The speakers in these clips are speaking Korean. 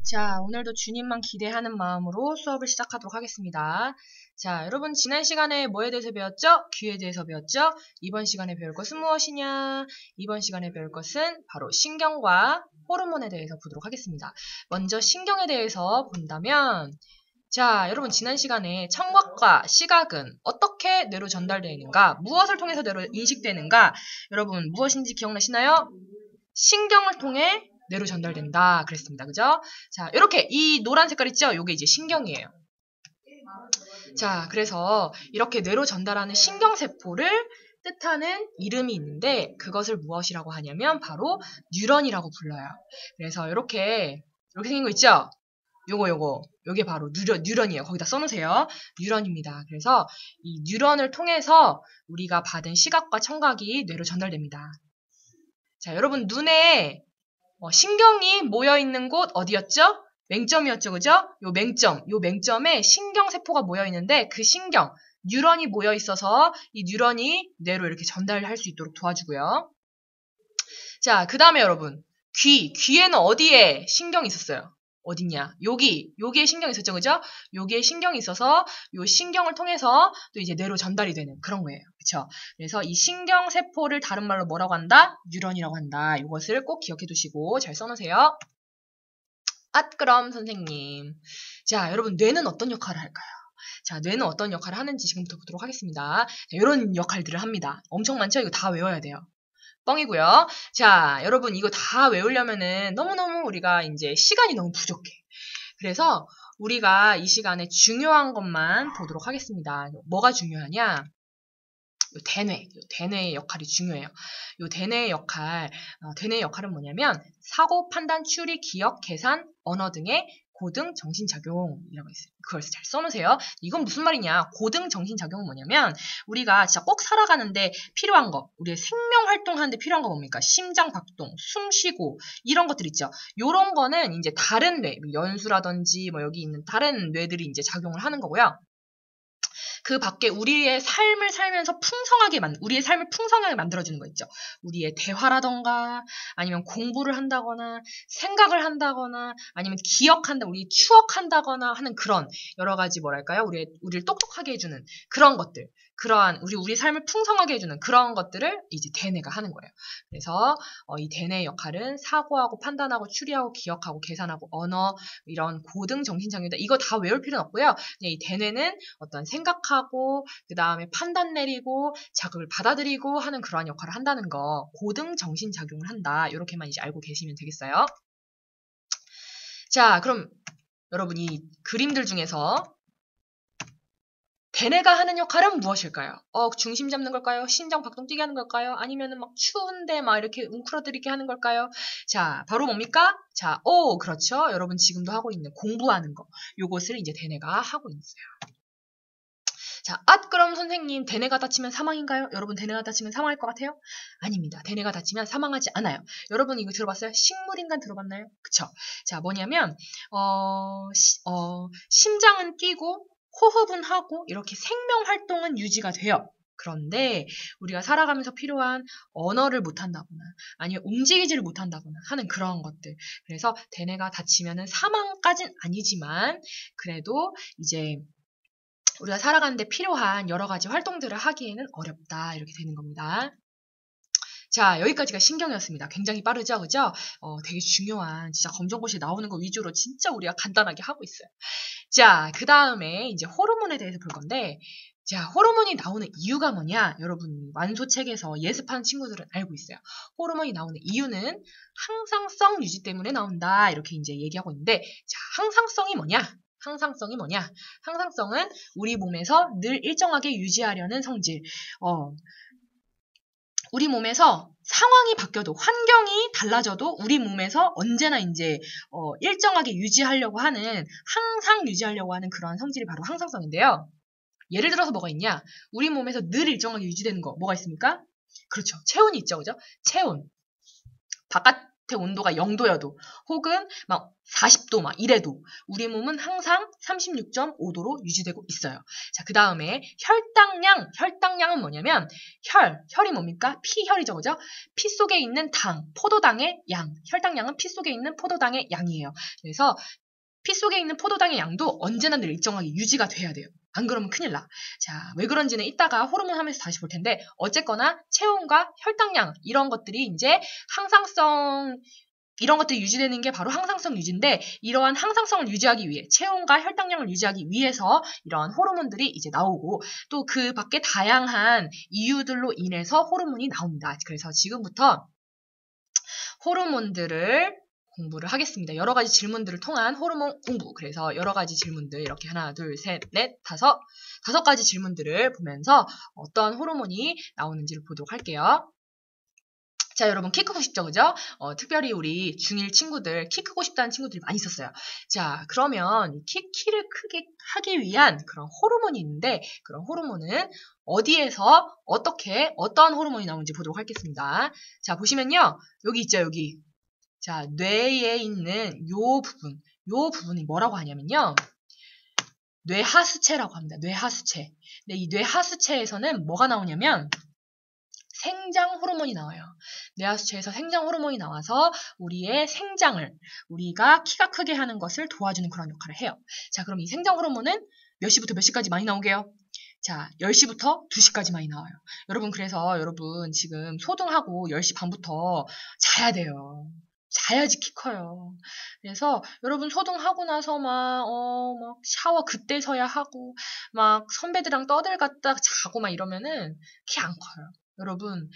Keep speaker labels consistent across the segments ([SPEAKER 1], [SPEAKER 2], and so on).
[SPEAKER 1] 자, 오늘도 주님만 기대하는 마음으로 수업을 시작하도록 하겠습니다. 자, 여러분 지난 시간에 뭐에 대해서 배웠죠? 귀에 대해서 배웠죠? 이번 시간에 배울 것은 무엇이냐? 이번 시간에 배울 것은 바로 신경과 호르몬에 대해서 보도록 하겠습니다. 먼저 신경에 대해서 본다면 자, 여러분 지난 시간에 청각과 시각은 어떻게 뇌로 전달되는가? 무엇을 통해서 뇌로 인식되는가? 여러분 무엇인지 기억나시나요? 신경을 통해 뇌로 전달된다 그랬습니다. 그죠? 자, 이렇게 이 노란 색깔 있죠? 요게 이제 신경이에요. 자, 그래서 이렇게 뇌로 전달하는 신경세포를 뜻하는 이름이 있는데 그것을 무엇이라고 하냐면 바로 뉴런이라고 불러요. 그래서 이렇게 생긴 거 있죠? 요게 바로 뉴런이에요. 거기다 써놓으세요. 뉴런입니다. 그래서 이 뉴런을 통해서 우리가 받은 시각과 청각이 뇌로 전달됩니다. 자, 여러분 눈에 신경이 모여있는 곳 어디였죠? 맹점이었죠, 그죠? 요 맹점에 신경세포가 모여있는데 그 신경, 뉴런이 모여있어서 이 뉴런이 뇌로 이렇게 전달할 수 있도록 도와주고요. 자, 그 다음에 여러분 귀에는 어디에 신경이 있었어요? 어딨냐? 여기에 신경이 있었죠, 그죠? 여기에 신경이 있어서 요 신경을 통해서 또 이제 뇌로 전달이 되는 그런 거예요. 그쵸? 그래서 이 신경세포를 다른 말로 뭐라고 한다? 뉴런이라고 한다. 이것을 꼭 기억해 두시고 잘 써놓으세요. 그럼 선생님. 자, 여러분 뇌는 어떤 역할을 할까요? 자, 뇌는 어떤 역할을 하는지 지금부터 보도록 하겠습니다. 자, 이런 역할들을 합니다. 엄청 많죠? 이거 다 외워야 돼요. 뻥이고요. 자, 여러분 이거 다 외우려면은 너무너무 우리가 이제 시간이 너무 부족해. 그래서 우리가 이 시간에 중요한 것만 보도록 하겠습니다. 뭐가 중요하냐? 대뇌의 역할이 중요해요. 요 대뇌의 역할은 뭐냐면 사고, 판단, 추리, 기억, 계산, 언어 등의 고등 정신작용이라고 있어요. 그걸 잘 써놓으세요. 이건 무슨 말이냐? 고등 정신작용은 뭐냐면 우리가 진짜 꼭 살아가는데 필요한 거, 우리의 생명 활동하는데 필요한 거 뭡니까? 심장 박동, 숨 쉬고 이런 것들 있죠. 요런 거는 이제 다른 뇌, 연수라든지 뭐 여기 있는 다른 뇌들이 이제 작용을 하는 거고요. 그 밖에 우리의 삶을 살면서 우리의 삶을 풍성하게 만들어주는 거 있죠. 우리의 대화라던가, 아니면 공부를 한다거나, 생각을 한다거나, 아니면 우리 추억한다거나 하는 그런 여러 가지 뭐랄까요? 우리를 똑똑하게 해주는 그런 것들. 우리 삶을 풍성하게 해주는 그런 것들을 이제 대뇌가 하는 거예요. 그래서 이 대뇌의 역할은 사고하고 판단하고 추리하고 기억하고 계산하고 언어 이런 고등 정신장애다. 이거 다 외울 필요는 없고요. 그냥 이 대뇌는 어떤 생각하고 그 다음에 판단 내리고 자극을 받아들이고 하는 그러한 역할을 한다는 거 고등 정신작용을 한다. 이렇게만 이제 알고 계시면 되겠어요. 자, 그럼 여러분 이 그림들 중에서 대뇌가 하는 역할은 무엇일까요? 중심 잡는 걸까요? 심장 박동 뛰게 하는 걸까요? 아니면은 막 추운데 막 이렇게 웅크러들이게 하는 걸까요? 자, 바로 뭡니까? 자, 그렇죠. 여러분 지금도 하고 있는 공부하는 거. 요것을 이제 대뇌가 하고 있어요. 자, 그럼 선생님 대뇌가 다치면 사망인가요? 여러분 대뇌가 다치면 사망할 것 같아요? 아닙니다. 대뇌가 다치면 사망하지 않아요. 여러분 이거 들어봤어요? 식물인간 들어봤나요? 그쵸? 자, 뭐냐면 심장은 뛰고 호흡은 하고 이렇게 생명 활동은 유지가 돼요. 그런데 우리가 살아가면서 필요한 언어를 못한다거나 아니면 움직이지를 못한다거나 하는 그런 것들. 그래서 대뇌가 다치면은 사망까진 아니지만 그래도 이제 우리가 살아가는데 필요한 여러 가지 활동들을 하기에는 어렵다. 이렇게 되는 겁니다. 자, 여기까지가 신경이었습니다. 굉장히 빠르죠? 그죠? 되게 중요한 진짜 검정고시에 나오는 거 위주로 진짜 우리가 간단하게 하고 있어요. 자, 그 다음에 이제 호르몬에 대해서 볼 건데 자, 호르몬이 나오는 이유가 뭐냐? 여러분 완소책에서 예습하는 친구들은 알고 있어요. 호르몬이 나오는 이유는 항상성 유지 때문에 나온다. 이렇게 이제 얘기하고 있는데 자, 항상성이 뭐냐? 항상성은 우리 몸에서 늘 일정하게 유지하려는 성질. 우리 몸에서 상황이 바뀌어도 환경이 달라져도 우리 몸에서 언제나 이제 일정하게 유지하려고 하는 항상 유지하려고 하는 그런 성질이 바로 항상성인데요. 예를 들어서 뭐가 있냐? 우리 몸에서 늘 일정하게 유지되는 거 뭐가 있습니까? 그렇죠. 체온이 있죠. 그죠? 체온. 온도가 0도여도 혹은 막 40도 막 이래도 우리 몸은 항상 36.5도로 유지되고 있어요. 자, 그 다음에 혈당량은 뭐냐면 혈이 뭡니까? 피혈이죠, 그죠? 피 속에 있는 당, 포도당의 양. 혈당량은 피 속에 있는 포도당의 양이에요. 그래서 피 속에 있는 포도당의 양도 언제나 늘 일정하게 유지가 돼야 돼요. 안 그러면 큰일 나. 자, 왜 그런지는 이따가 호르몬 하면서 다시 볼 텐데 어쨌거나 체온과 혈당량 이런 것들이 이제 항상성 이런 것들이 유지되는 게 바로 항상성 유지인데 이러한 항상성을 유지하기 위해 체온과 혈당량을 유지하기 위해서 이러한 호르몬들이 이제 나오고 또 그 밖에 다양한 이유들로 인해서 호르몬이 나옵니다. 그래서 지금부터 호르몬들을 공부를 하겠습니다. 여러 가지 질문들을 통한 호르몬 공부. 그래서 여러 가지 질문들 이렇게 하나, 둘, 셋, 넷, 다섯 가지 질문들을 보면서 어떤 호르몬이 나오는지를 보도록 할게요. 자, 여러분 키 크고 싶죠, 그죠? 특별히 우리 중1 친구들 키 크고 싶다는 친구들이 많이 있었어요. 자, 그러면 키를 크게 하기 위한 그런 호르몬이 있는데 그런 호르몬은 어디에서 어떠한 호르몬이 나오는지 보도록 하겠습니다. 자, 보시면요. 여기 있죠, 여기. 자, 뇌에 있는 요 부분이 뭐라고 하냐면요. 뇌하수체라고 합니다. 뇌하수체. 근데 이 뇌하수체에서는 뭐가 나오냐면 생장 호르몬이 나와요. 뇌하수체에서 생장 호르몬이 나와서 우리의 생장을 우리가 키가 크게 하는 것을 도와주는 그런 역할을 해요. 자, 그럼 이 생장 호르몬은 몇 시부터 몇 시까지 많이 나오게요? 자, 10시부터 2시까지 많이 나와요. 여러분, 그래서 여러분 지금 소등하고 10시 반부터 자야 돼요. 자야지 키 커요. 그래서 여러분 소등하고 나서 막 샤워 그때서야 하고 막 선배들이랑 떠들갔다 자고 막 이러면은 키 안 커요. 여러분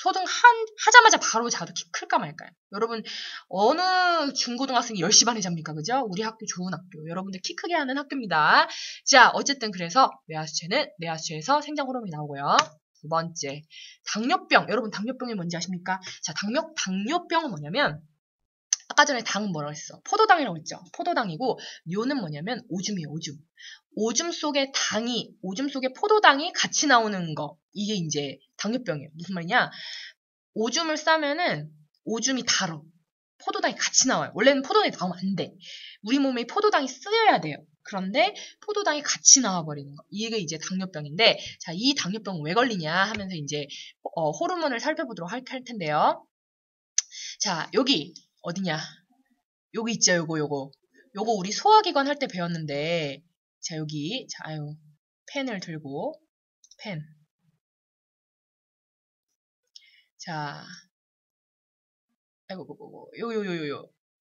[SPEAKER 1] 하자마자 바로 자도 키 클까 말까요? 여러분 어느 중고등학생이 10시 반에 잡니까? 그죠? 우리 학교 좋은 학교. 여러분들 키 크게 하는 학교입니다. 자, 어쨌든 그래서 뇌하수체에서 생장 호르몬이 나오고요. 두 번째, 당뇨병. 여러분 당뇨병이 뭔지 아십니까? 자, 당뇨병은 뭐냐면 아까 전에 당은 뭐라고 했어? 포도당이라고 했죠? 포도당이고 뇨는 뭐냐면 오줌이에요, 오줌. 오줌 속에 포도당이 같이 나오는 거. 이게 이제 당뇨병이에요. 무슨 말이냐? 오줌을 싸면은 오줌이 달어. 포도당이 같이 나와요. 원래는 포도당이 나오면 안 돼. 우리 몸에 포도당이 쓰여야 돼요. 그런데 포도당이 같이 나와버리는 거. 이게 이제 당뇨병인데, 자, 이 당뇨병은 왜 걸리냐 하면서 이제 호르몬을 살펴보도록 할 텐데요. 자, 여기 어디냐? 여기 있죠, 요거 우리 소화기관 할 때 배웠는데, 자, 여기, 자, 펜을 들고, 자,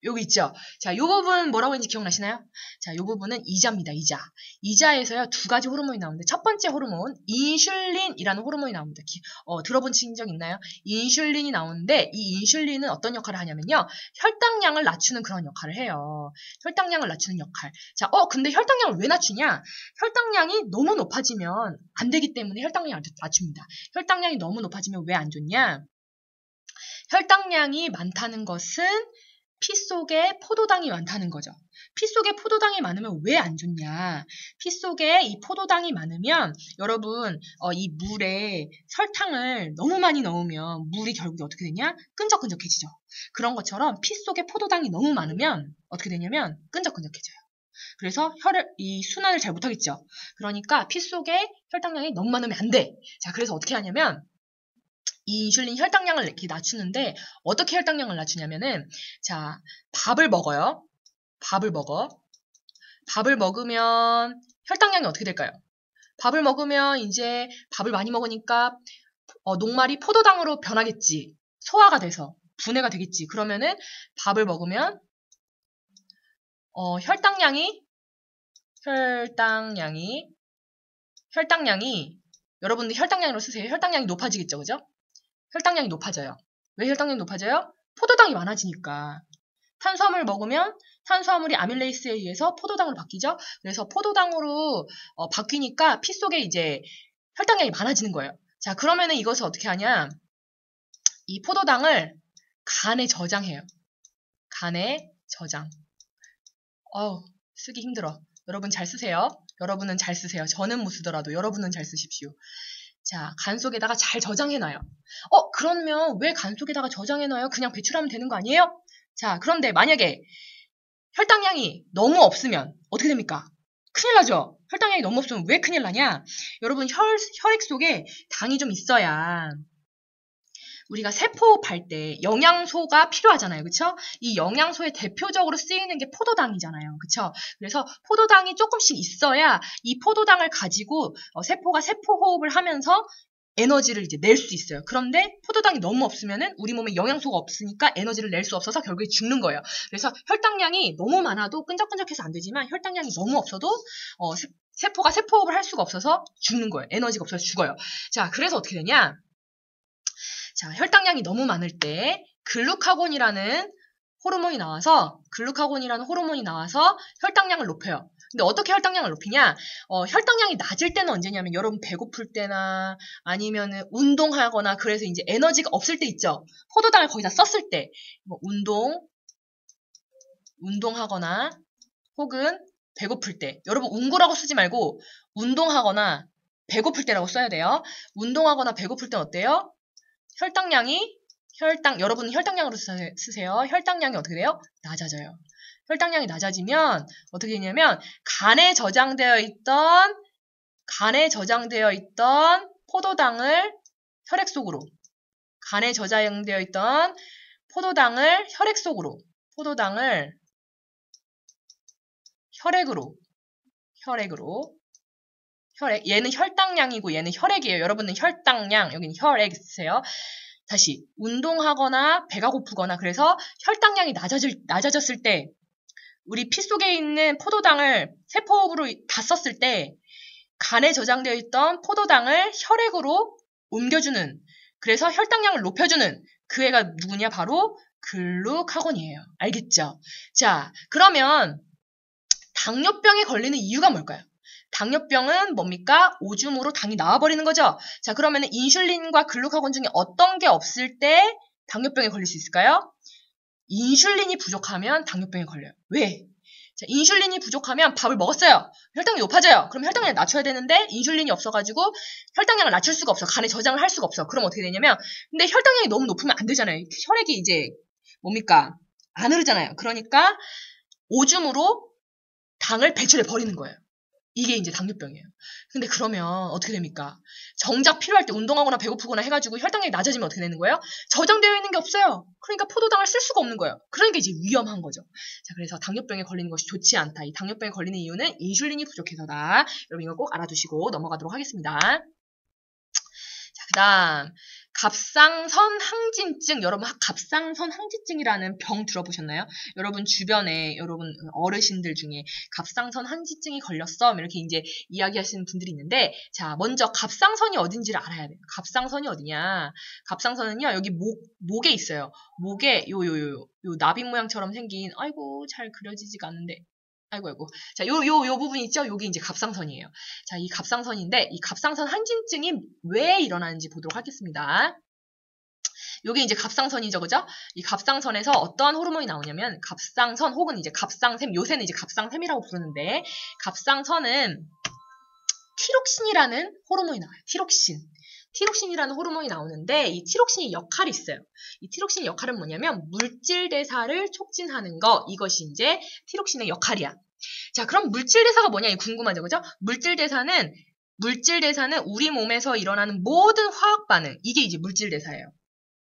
[SPEAKER 1] 여기 있죠? 자, 요 부분 뭐라고 했는지 기억나시나요? 자, 요 부분은 이자입니다, 이자. 이자에서요, 두 가지 호르몬이 나오는데, 첫 번째 호르몬, 인슐린이라는 호르몬이 나옵니다. 들어본 적 있나요? 인슐린이 나오는데, 이 인슐린은 어떤 역할을 하냐면요, 혈당량을 낮추는 그런 역할을 해요. 혈당량을 낮추는 역할. 자, 근데 혈당량을 왜 낮추냐? 혈당량이 너무 높아지면 안 되기 때문에 혈당량을 낮춥니다. 혈당량이 너무 높아지면 왜 안 좋냐? 혈당량이 많다는 것은 피 속에 포도당이 많다는 거죠. 피 속에 포도당이 많으면 왜 안 좋냐? 피 속에 이 포도당이 많으면 여러분 이 물에 설탕을 너무 많이 넣으면 물이 결국에 어떻게 되냐? 끈적끈적해지죠. 그런 것처럼 피 속에 포도당이 너무 많으면 어떻게 되냐면 끈적끈적해져요. 그래서 이 순환을 잘 못하겠죠. 그러니까 피 속에 혈당량이 너무 많으면 안 돼. 자, 그래서 어떻게 하냐면 이 인슐린 혈당량을 이렇게 낮추는데 어떻게 혈당량을 낮추냐면은 자, 밥을 먹어요. 밥을 먹으면 혈당량이 어떻게 될까요? 밥을 먹으면 이제 밥을 많이 먹으니까 녹말이 포도당으로 변하겠지. 소화가 돼서 분해가 되겠지. 그러면은 밥을 먹으면 혈당량이 여러분들 혈당량으로 쓰세요. 혈당량이 높아지겠죠, 그죠? 혈당량이 높아져요. 왜 혈당량이 높아져요? 포도당이 많아지니까. 탄수화물 먹으면 탄수화물이 아밀레이스에 의해서 포도당으로 바뀌죠. 그래서 포도당으로 바뀌니까 피 속에 이제 혈당량이 많아지는 거예요. 자, 그러면은 이것을 어떻게 하냐? 이 포도당을 간에 저장해요. 간에 저장. 쓰기 힘들어. 여러분 잘 쓰세요. 여러분은 잘 쓰세요. 저는 못 쓰더라도 여러분은 잘 쓰십시오. 자, 간 속에다가 잘 저장해놔요. 그러면 왜 간 속에다가 저장해놔요? 그냥 배출하면 되는 거 아니에요? 자, 그런데 만약에 혈당량이 너무 없으면 어떻게 됩니까? 큰일 나죠? 혈당량이 너무 없으면 왜 큰일 나냐? 여러분, 혈액 속에 당이 좀 있어야 우리가 세포호흡할 때 영양소가 필요하잖아요. 그쵸? 이 영양소의 대표적으로 쓰이는 게 포도당이잖아요. 그쵸? 그래서 포도당이 조금씩 있어야 이 포도당을 가지고 세포가 세포호흡을 하면서 에너지를 이제 낼 수 있어요. 그런데 포도당이 너무 없으면은 우리 몸에 영양소가 없으니까 에너지를 낼 수 없어서 결국에 죽는 거예요. 그래서 혈당량이 너무 많아도 끈적끈적해서 안 되지만 혈당량이 너무 없어도 세포가 세포호흡을 할 수가 없어서 죽는 거예요. 에너지가 없어서 죽어요. 자, 그래서 어떻게 되냐? 자, 혈당량이 너무 많을 때 글루카곤이라는 호르몬이 나와서 혈당량을 높여요. 근데 어떻게 혈당량을 높이냐? 혈당량이 낮을 때는 언제냐면 여러분 배고플 때나 아니면은 운동하거나 그래서 이제 에너지가 없을 때 있죠. 포도당을 거의 다 썼을 때 뭐 운동하거나 혹은 배고플 때 여러분 운구라고 쓰지 말고 운동하거나 배고플 때라고 써야 돼요. 운동하거나 배고플 땐 어때요? 여러분은 혈당량으로 쓰세요. 혈당량이 어떻게 돼요? 낮아져요. 혈당량이 낮아지면 어떻게 되냐면 간에 저장되어 있던 포도당을 혈액 속으로 얘는 혈당량이고 얘는 혈액이에요. 여러분은 혈당량, 여기는 혈액 쓰세요. 다시 운동하거나 배가 고프거나 그래서 혈당량이 낮아졌을 때 우리 피 속에 있는 포도당을 세포호흡으로 다 썼을 때 간에 저장되어 있던 포도당을 혈액으로 옮겨주는 그래서 혈당량을 높여주는 그 애가 누구냐? 바로 글루카곤이에요. 알겠죠? 자, 그러면 당뇨병에 걸리는 이유가 뭘까요? 당뇨병은 뭡니까? 오줌으로 당이 나와버리는 거죠. 자, 그러면 인슐린과 글루카곤 중에 어떤 게 없을 때 당뇨병에 걸릴 수 있을까요? 인슐린이 부족하면 당뇨병에 걸려요. 왜? 자, 인슐린이 부족하면 밥을 먹었어요. 혈당이 높아져요. 그럼 혈당량을 낮춰야 되는데 인슐린이 없어가지고 혈당량을 낮출 수가 없어. 간에 저장을 할 수가 없어. 그럼 어떻게 되냐면 근데 혈당량이 너무 높으면 안 되잖아요. 혈액이 이제 뭡니까? 안 흐르잖아요. 그러니까 오줌으로 당을 배출해 버리는 거예요. 이게 이제 당뇨병이에요. 근데 그러면 어떻게 됩니까? 정작 필요할 때 운동하거나 배고프거나 해가지고 혈당량이 낮아지면 어떻게 되는 거예요? 저장되어 있는 게 없어요. 그러니까 포도당을 쓸 수가 없는 거예요. 그러니까 이제 위험한 거죠. 자, 그래서 당뇨병에 걸리는 것이 좋지 않다. 이 당뇨병에 걸리는 이유는 인슐린이 부족해서다. 여러분 이거 꼭 알아두시고 넘어가도록 하겠습니다. 자, 그 다음 갑상선 항진증. 여러분 갑상선 항진증이라는 병 들어보셨나요? 여러분 주변에 여러분 어르신들 중에 갑상선 항진증이 걸렸어 이렇게 이제 이야기하시는 분들이 있는데 자 먼저 갑상선이 어딘지를 알아야 돼요. 갑상선이 어디냐? 갑상선은요 여기 목에 있어요. 목에 요 나비 모양처럼 생긴 아이고 잘 그려지지가 않는데 아이고. 자, 요 부분 있죠? 요게 이제 갑상선이에요. 자, 이 갑상선인데, 이 갑상선 항진증이 왜 일어나는지 보도록 하겠습니다. 요게 이제 갑상선이죠, 그죠? 이 갑상선에서 어떠한 호르몬이 나오냐면, 갑상선 혹은 이제 갑상샘, 요새는 이제 갑상샘이라고 부르는데, 갑상선은 티록신이라는 호르몬이 나와요. 티록신이라는 호르몬이 나오는데 이 티록신이 역할이 있어요. 이 티록신의 역할은 뭐냐면 물질 대사를 촉진하는 거. 이것이 이제 티록신의 역할이야. 자, 그럼 물질 대사가 뭐냐? 이거 궁금하죠, 그죠? 물질 대사는 우리 몸에서 일어나는 모든 화학 반응. 이게 이제 물질 대사예요.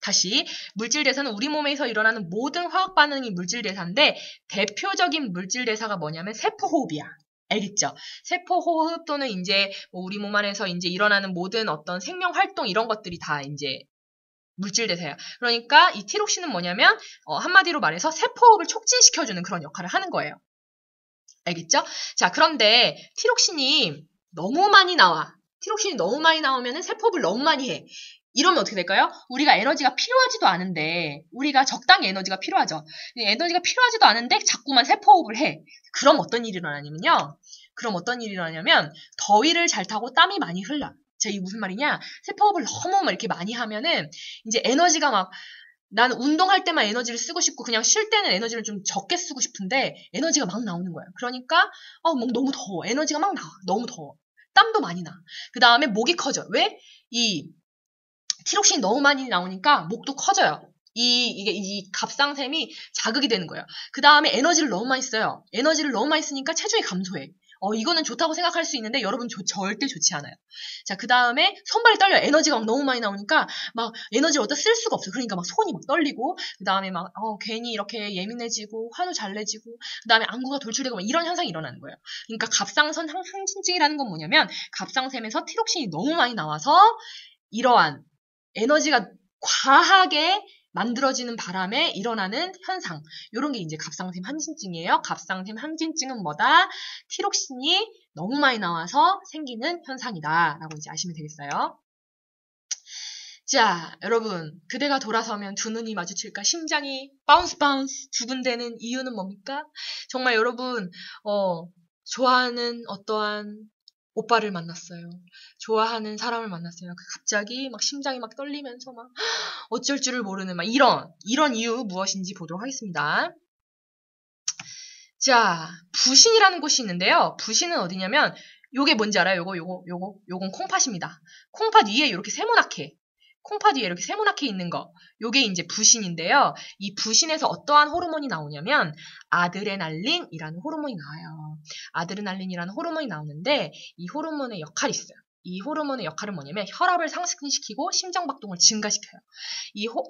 [SPEAKER 1] 다시 물질 대사는 우리 몸에서 일어나는 모든 화학 반응이 물질 대사인데 대표적인 물질 대사가 뭐냐면 세포호흡이야. 알겠죠? 세포호흡 또는 이제 뭐 우리 몸 안에서 이제 일어나는 모든 어떤 생명 활동 이런 것들이 다 이제 물질 대사야. 그러니까 이 티록신은 뭐냐면 한마디로 말해서 세포호흡을 촉진시켜주는 그런 역할을 하는 거예요. 알겠죠? 자, 그런데 티록신이 너무 많이 나오면은 세포호흡을 너무 많이 해. 이러면 어떻게 될까요? 우리가 에너지가 필요하지도 않은데 우리가 적당히 에너지가 필요하죠. 에너지가 필요하지도 않은데 자꾸만 세포호흡을 해. 그럼 어떤 일이 일어나냐면 더위를 잘 타고 땀이 많이 흘러. 자, 이게 무슨 말이냐? 세포호흡을 너무 막 이렇게 많이 하면은 이제 에너지가 막 나는 운동할 때만 에너지를 쓰고 싶고 그냥 쉴 때는 에너지를 좀 적게 쓰고 싶은데 에너지가 막 나오는 거야. 그러니까 막 너무 더워. 에너지가 막 나와. 너무 더워. 땀도 많이 나. 그 다음에 목이 커져. 왜? 이 티록신이 너무 많이 나오니까 목도 커져요. 이 갑상샘이 자극이 되는 거예요. 그 다음에 에너지를 너무 많이 써요. 에너지를 너무 많이 쓰니까 체중이 감소해. 이거는 좋다고 생각할 수 있는데 여러분 절대 좋지 않아요. 자, 그 다음에 손발이 떨려요. 에너지가 막 너무 많이 나오니까 막 에너지를 어디다 쓸 수가 없어요. 그러니까 막 손이 막 떨리고, 그 다음에 막 괜히 이렇게 예민해지고 화도 잘 내지고, 그 다음에 안구가 돌출되고 막 이런 현상이 일어나는 거예요. 그러니까 갑상선 항진증이라는 건 뭐냐면 갑상샘에서 티록신이 너무 많이 나와서 이러한 에너지가 과하게 만들어지는 바람에 일어나는 현상. 요런 게 이제 갑상샘 항진증이에요. 갑상샘 항진증은 뭐다? 티록신이 너무 많이 나와서 생기는 현상이다. 라고 이제 아시면 되겠어요. 자, 여러분. 그대가 돌아서면 두 눈이 마주칠까? 심장이 바운스 두근대는 이유는 뭡니까? 정말 여러분, 좋아하는 어떠한 오빠를 만났어요. 좋아하는 사람을 만났어요. 갑자기 막 심장이 막 떨리면서 막 어쩔 줄을 모르는 막 이런 이유 무엇인지 보도록 하겠습니다. 자, 부신이라는 곳이 있는데요. 부신은 어디냐면 요게 뭔지 알아요? 요건 콩팥입니다. 콩팥 위에 이렇게 세모나게 콩팥 위에 이렇게 세모나게 있는 거, 요게 이제 부신인데요. 이 부신에서 어떠한 호르몬이 나오냐면 아드레날린이라는 호르몬이 나와요. 아드레날린이라는 호르몬이 나오는데 이 호르몬의 역할이 있어요. 이 호르몬의 역할은 뭐냐면 혈압을 상승시키고 심장박동을 증가시켜요.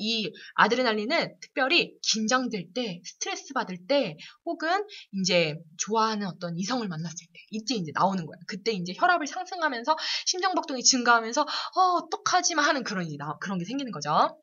[SPEAKER 1] 이 아드레날린은 특별히 긴장될 때, 스트레스 받을 때, 혹은 이제 좋아하는 어떤 이성을 만났을 때, 이때 이제 나오는 거예요. 그때 이제 혈압을 상승하면서 심장박동이 증가하면서 어떡하지마 하는 그런 게 생기는 거죠.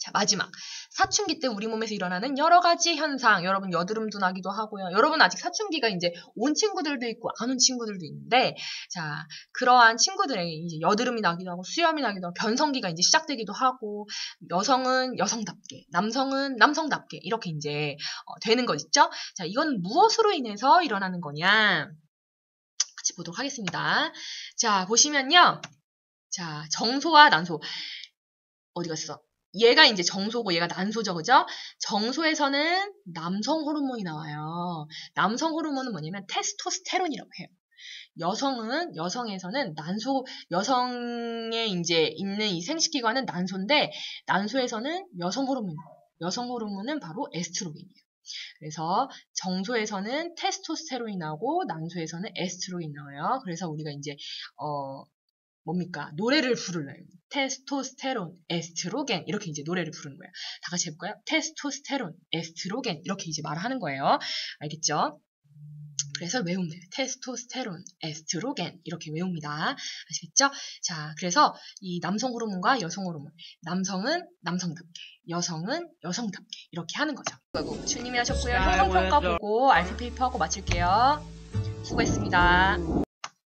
[SPEAKER 1] 자, 마지막. 사춘기 때 우리 몸에서 일어나는 여러 가지 현상. 여러분 여드름도 나기도 하고요. 여러분 아직 사춘기가 이제 온 친구들도 있고 안 온 친구들도 있는데, 자, 그러한 친구들에게 이제 여드름이 나기도 하고 수염이 나기도 하고 변성기가 이제 시작되기도 하고, 여성은 여성답게, 남성은 남성답게 이렇게 이제 되는 거 있죠? 자, 이건 무엇으로 인해서 일어나는 거냐? 같이 보도록 하겠습니다. 자, 보시면요. 자, 정소와 난소. 어디 갔어? 얘가 이제 정소고 얘가 난소죠, 그죠? 정소에서는 남성 호르몬이 나와요. 남성 호르몬은 뭐냐면 테스토스테론이라고 해요. 여성에서는 여성에 이제 있는 이 생식기관은 난소인데, 난소에서는 여성 호르몬은 바로 에스트로겐이에요. 그래서 정소에서는 테스토스테론이 나오고 난소에서는 에스트로겐이 나와요. 그래서 우리가 이제 뭡니까? 노래를 부르는 테스토스테론, 에스트로겐 이렇게 이제 노래를 부르는 거예요. 다 같이 해볼까요? 테스토스테론, 에스트로겐 이렇게 이제 말을 하는 거예요. 알겠죠? 그래서 외우면 돼요. 테스토스테론, 에스트로겐 이렇게 외웁니다. 아시겠죠? 자, 그래서 이 남성 호르몬과 여성 호르몬, 남성은 남성답게, 여성은 여성답게 이렇게 하는 거죠. 주님이 하셨고요. 형성평가 보고 알트 페이퍼 하고 마칠게요. 수고했습니다.